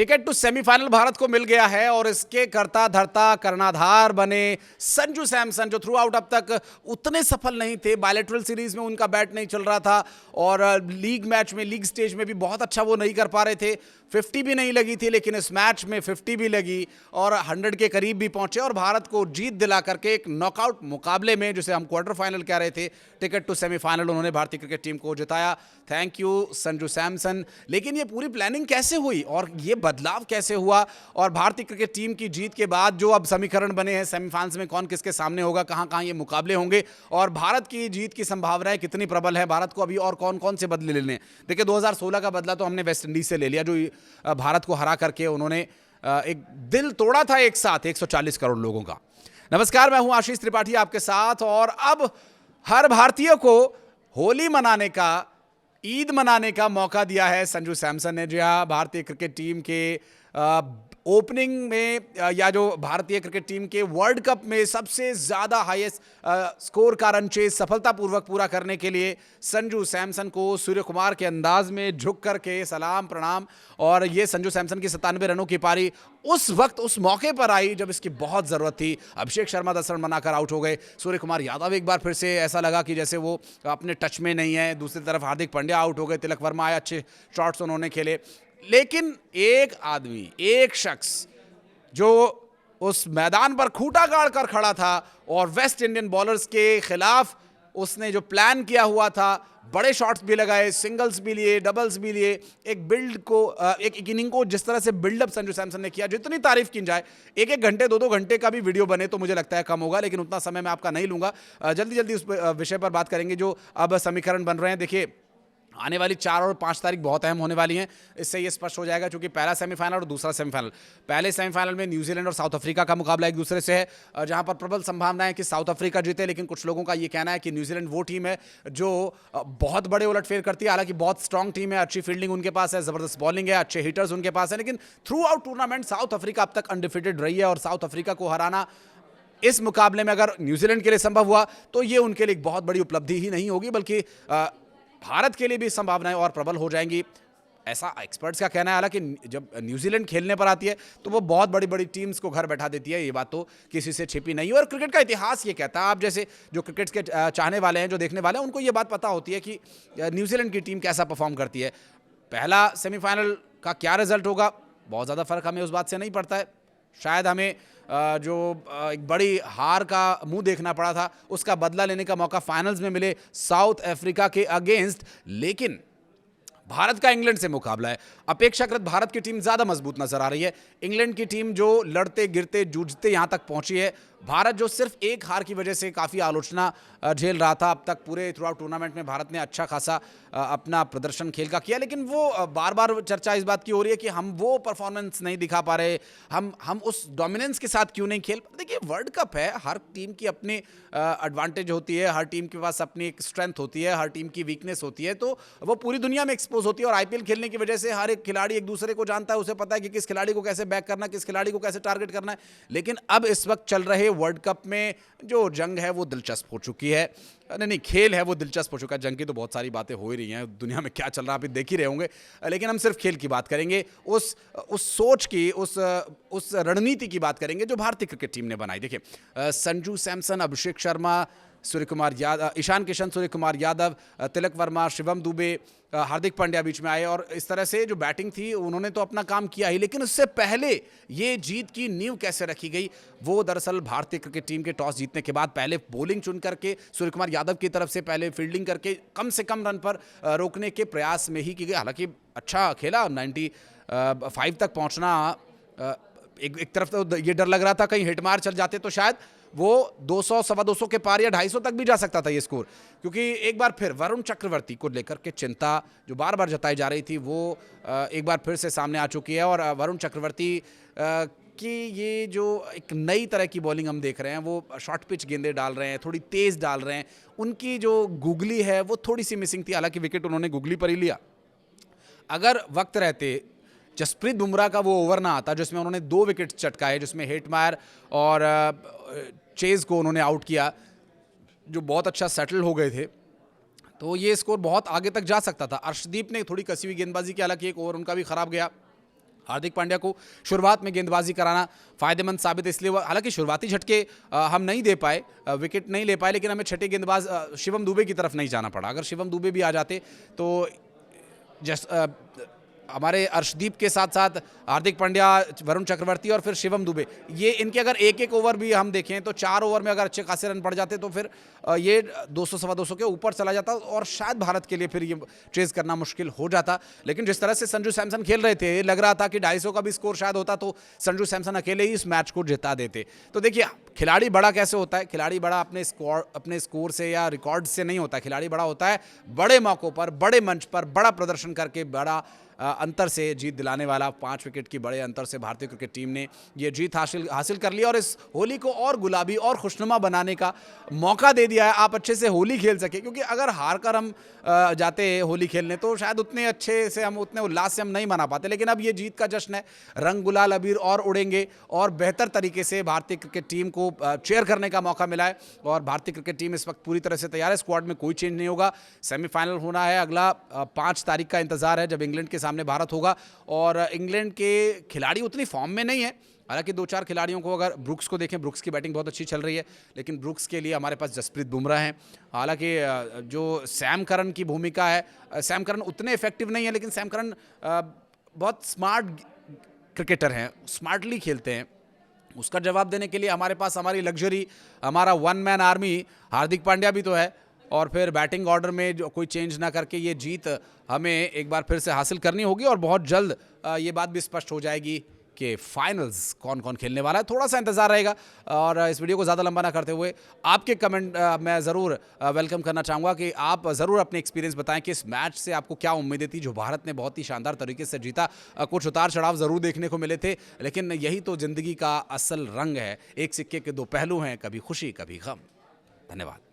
Ticket to semifinal Bharat को मिल गया है और इसके करता धरता कर्णधार बने संजू सैमसन, जो थ्रू आउट अब तक उतने सफल नहीं थे। बायलैटरल सीरीज में उनका बैट नहीं चल रहा था और लीग मैच में, लीग स्टेज में भी बहुत अच्छा वो नहीं कर पा रहे थे। 50 भी नहीं लगी थी, लेकिन इस मैच में 50 भी लगी और 100 के करीब भी पहुंचे और भारत को जीत दिला करके एक नॉकआउट मुकाबले में, जिसे हम क्वार्टर फाइनल कह रहे थे, टिकट टू सेमीफाइनल उन्होंने भारतीय क्रिकेट टीम को जिताया। Thank you Sanju Samson. लेकिन ये पूरी प्लानिंग कैसे हुई और ये बदलाव कैसे हुआ, और भारतीय क्रिकेट टीम की जीत के बाद जो अब समीकरण बने हैं सेमीफाइनल्स में कौन किसके सामने होगा, कहां कहां ये मुकाबले होंगे और भारत की जीत की संभावनाएं कितनी प्रबल है, भारत को अभी और कौन कौन से बदले लेने। देखिए 2016 का बदला तो हमने वेस्ट इंडीज से ले लिया, जो भारत को हरा करके उन्होंने एक दिल तोड़ा था एक साथ 140 करोड़ लोगों का। नमस्कार, मैं हूं आशीष त्रिपाठी आपके साथ, और अब हर भारतीय को होली मनाने का, ईद मनाने का मौका दिया है संजू सैमसन ने। जी हाँ, भारतीय क्रिकेट टीम के ओपनिंग में या जो भारतीय क्रिकेट टीम के वर्ल्ड कप में सबसे ज़्यादा हाईएस्ट स्कोर का रन चेज सफलतापूर्वक पूरा करने के लिए संजू सैमसन को सूर्य कुमार के अंदाज में झुक करके सलाम प्रणाम। और ये संजू सैमसन की 97 रनों की पारी उस वक्त, उस मौके पर आई जब इसकी बहुत ज़रूरत थी। अभिषेक शर्मा 10 रन बनाकर आउट हो गए। सूर्य कुमार यादव एक बार फिर से ऐसा लगा कि जैसे वो अपने टच में नहीं है। दूसरी तरफ हार्दिक पांड्या आउट हो गए, तिलक वर्मा आए, अच्छे शॉट्स उन्होंने खेले। लेकिन एक आदमी, एक शख्स जो उस मैदान पर खूंटा गाड़ कर खड़ा था और वेस्ट इंडियन बॉलर्स के खिलाफ उसने जो प्लान किया हुआ था, बड़े शॉट्स भी लगाए, सिंगल्स भी लिए, डबल्स भी लिए, एक बिल्ड को, एक इनिंग को जिस तरह से बिल्डअप संजू सैमसन ने किया, जितनी तारीफ की जाए, एक घंटे 2 घंटे का भी वीडियो बने तो मुझे लगता है कम होगा, लेकिन उतना समय मैं आपका नहीं लूंगा। जल्दी जल्दी उस विषय पर बात करेंगे जो अब समीकरण बन रहे हैं। देखिए, आने वाली 4 और 5 तारीख बहुत अहम होने वाली हैं। इससे ये स्पष्ट हो जाएगा, क्योंकि पहला सेमीफाइनल और दूसरा सेमीफाइनल, पहले सेमीफाइनल में न्यूजीलैंड और साउथ अफ्रीका का मुकाबला एक दूसरे से है, जहां पर प्रबल संभावना है कि साउथ अफ्रीका जीते। लेकिन कुछ लोगों का ये कहना है कि न्यूजीलैंड वो टीम है जो बहुत बड़े उलटफेर करती है। हालांकि बहुत स्ट्रांग टीम है, अच्छी फील्डिंग उनके पास है, जबरदस्त बॉलिंग है, अच्छे हिटर्स उनके पास है, लेकिन through out tournament south Africa अब तक अनडिफिटेड रही है और साउथ अफ्रीका को हराना इस मुकाबले में अगर न्यूजीलैंड के लिए संभव हुआ तो ये उनके लिए एक बहुत बड़ी उपलब्धि ही नहीं होगी, बल्कि भारत के लिए भी संभावनाएं और प्रबल हो जाएंगी, ऐसा एक्सपर्ट्स का कहना है। हालांकि जब न्यूजीलैंड खेलने पर आती है तो वो बहुत बड़ी बड़ी टीम्स को घर बैठा देती है, ये बात तो किसी से छिपी नहीं है। और क्रिकेट का इतिहास ये कहता है, आप जैसे जो क्रिकेट के चाहने वाले हैं, जो देखने वाले हैं, उनको ये बात पता होती है कि न्यूजीलैंड की टीम कैसा परफॉर्म करती है। पहला सेमीफाइनल का क्या रिजल्ट होगा, बहुत ज़्यादा फर्क हमें उस बात से नहीं पड़ता है। शायद हमें जो एक बड़ी हार का मुंह देखना पड़ा था, उसका बदला लेने का मौका फाइनल्स में मिले साउथ अफ्रीका के अगेंस्ट। लेकिन भारत का इंग्लैंड से मुकाबला है, अपेक्षाकृत भारत की टीम ज़्यादा मजबूत नजर आ रही है। इंग्लैंड की टीम जो लड़ते गिरते जूझते यहाँ तक पहुंची है, भारत जो सिर्फ एक हार की वजह से काफ़ी आलोचना झेल रहा था। अब तक पूरे थ्रू आउट टूर्नामेंट में भारत ने अच्छा खासा अपना प्रदर्शन खेल का किया, लेकिन वो बार बार चर्चा इस बात की हो रही है कि हम वो परफॉर्मेंस नहीं दिखा पा रहे, हम उस डोमिनेंस के साथ क्यों नहीं खेल। देखिए, वर्ल्ड कप है, हर टीम की अपनी एडवांटेज होती है, हर टीम के पास अपनी एक स्ट्रेंथ होती है, हर टीम की वीकनेस होती है, तो वो पूरी दुनिया में एक्सपोज होती है। और आईपीएल खेलने की वजह से हर एक खिलाड़ी एक दूसरे को जानता है, उसे पता है कि किस खिलाड़ी को कैसे बैक करना है, किस खिलाड़ी को कैसे टारगेट करना है। लेकिन अब इस वक्त चल रहे वर्ल्ड कप में जो जंग है वो दिलचस्प हो चुकी है। नहीं, खेल है वो दिलचस्प हो चुका है। जंग की तो बहुत सारी बातें हो ही रही हैं, दुनिया में क्या चल रहा है आप देख ही रहे होंगे, लेकिन हम सिर्फ खेल की बात करेंगे, उस सोच की, उस रणनीति की बात करेंगे जो भारतीय क्रिकेट टीम ने बनाई। देखिए, संजू सैमसन, अभिषेक शर्मा, सूर्य कुमार यादव, ईशान किशन, सूर्य कुमार यादव, तिलक वर्मा, शिवम दुबे, हार्दिक पांड्या बीच में आए, और इस तरह से जो बैटिंग थी उन्होंने तो अपना काम किया ही। लेकिन उससे पहले ये जीत की नींव कैसे रखी गई, वो दरअसल भारतीय क्रिकेट टीम के टॉस जीतने के बाद पहले बॉलिंग चुन करके सूर्य कुमार यादव की तरफ से पहले फील्डिंग करके कम से कम रन पर रोकने के प्रयास में ही की गई। हालांकि अच्छा खेला, 95 तक पहुंचना, एक तरफ तो ये डर लग रहा था कहीं हिट मार चल जाते तो शायद वो 200, सवा 200 के पार या 250 तक भी जा सकता था ये स्कोर, क्योंकि एक बार फिर वरुण चक्रवर्ती को लेकर के चिंता जो बार बार जताई जा रही थी वो एक बार फिर से सामने आ चुकी है। और वरुण चक्रवर्ती कि ये जो एक नई तरह की बॉलिंग हम देख रहे हैं, वो शॉर्ट पिच गेंदें डाल रहे हैं, थोड़ी तेज़ डाल रहे हैं, उनकी जो गुगली है वो थोड़ी सी मिसिंग थी। हालांकि विकेट उन्होंने गुगली पर ही लिया। अगर वक्त रहते जसप्रीत बुमराह का वो ओवर ना आता जिसमें उन्होंने 2 विकेट चटकाए, जिसमें हेटमायर और चेज को उन्होंने आउट किया, जो बहुत अच्छा सेटल हो गए थे, तो ये स्कोर बहुत आगे तक जा सकता था। अर्शदीप ने थोड़ी कसी हुई गेंदबाजी की, हालांकि एक ओवर उनका भी खराब गया। हार्दिक पांड्या को शुरुआत में गेंदबाजी कराना फायदेमंद साबित, इसलिए हालांकि शुरुआती झटके हम नहीं दे पाए, विकेट नहीं ले पाए, लेकिन हमें छठे गेंदबाज शिवम दुबे की तरफ नहीं जाना पड़ा। अगर शिवम दुबे भी आ जाते तो हमारे अर्शदीप के साथ साथ हार्दिक पांड्या, वरुण चक्रवर्ती और फिर शिवम दुबे, ये इनके अगर एक एक ओवर भी हम देखें तो 4 ओवर में अगर अच्छे खासे रन पड़ जाते तो फिर ये 200 सवा 200 के ऊपर चला जाता और शायद भारत के लिए फिर ये चेज करना मुश्किल हो जाता। लेकिन जिस तरह से संजू सैमसन खेल रहे थे, लग रहा था कि 250 का भी स्कोर शायद होता तो संजू सैमसन अकेले ही इस मैच को जिता देते। तो देखिए, खिलाड़ी बड़ा कैसे होता है? खिलाड़ी बड़ा अपने स्कोर से या रिकॉर्ड से नहीं होता। खिलाड़ी बड़ा होता है बड़े मौकों पर, बड़े मंच पर, बड़ा प्रदर्शन करके, बड़ा अंतर से जीत दिलाने वाला। 5 विकेट की बड़े अंतर से भारतीय क्रिकेट टीम ने ये जीत हासिल कर ली और इस होली को और गुलाबी और खुशनुमा बनाने का मौका दे दिया है। आप अच्छे से होली खेल सके, क्योंकि अगर हार कर हम जाते होली खेलने तो शायद उतने अच्छे से हम, उतने उल्लास से हम नहीं मना पाते। लेकिन अब ये जीत का जश्न है, रंग गुलाल अबीर और उड़ेंगे और बेहतर तरीके से भारतीय क्रिकेट टीम को चेयर करने का मौका मिला है। और भारतीय क्रिकेट टीम इस वक्त पूरी तरह से तैयार है, स्क्वाड में कोई चेंज नहीं होगा। सेमीफाइनल होना है अगला 5 तारीख का इंतजार है, जब इंग्लैंड के सामने भारत होगा। और इंग्लैंड के खिलाड़ी उतनी फॉर्म में नहीं है, हालांकि 2-4 खिलाड़ियों को, अगर ब्रुक्स को देखें, ब्रुक्स की बैटिंग बहुत अच्छी चल रही है, लेकिन ब्रुक्स के लिए हमारे पास जसप्रीत बुमराह हैं। हालांकि जो सैम करन की भूमिका है, सैम करन उतने इफेक्टिव नहीं है, लेकिन सैम करन बहुत स्मार्ट क्रिकेटर हैं, स्मार्टली खेलते हैं। उसका जवाब देने के लिए हमारे पास हमारी लग्जरी, हमारा 1 मैन आर्मी हार्दिक पांड्या भी तो है। और फिर बैटिंग ऑर्डर में जो कोई चेंज ना करके ये जीत हमें एक बार फिर से हासिल करनी होगी। और बहुत जल्द ये बात भी स्पष्ट हो जाएगी कि फाइनल्स कौन कौन खेलने वाला है। थोड़ा सा इंतजार रहेगा। और इस वीडियो को ज़्यादा लंबा ना करते हुए आपके कमेंट मैं ज़रूर वेलकम करना चाहूँगा कि आप ज़रूर अपने एक्सपीरियंस बताएं कि इस मैच से आपको क्या उम्मीदें थी, जो भारत ने बहुत ही शानदार तरीके से जीता। कुछ उतार चढ़ाव ज़रूर देखने को मिले थे, लेकिन यही तो ज़िंदगी का असल रंग है। एक सिक्के के 2 पहलू हैं, कभी खुशी कभी गम। धन्यवाद।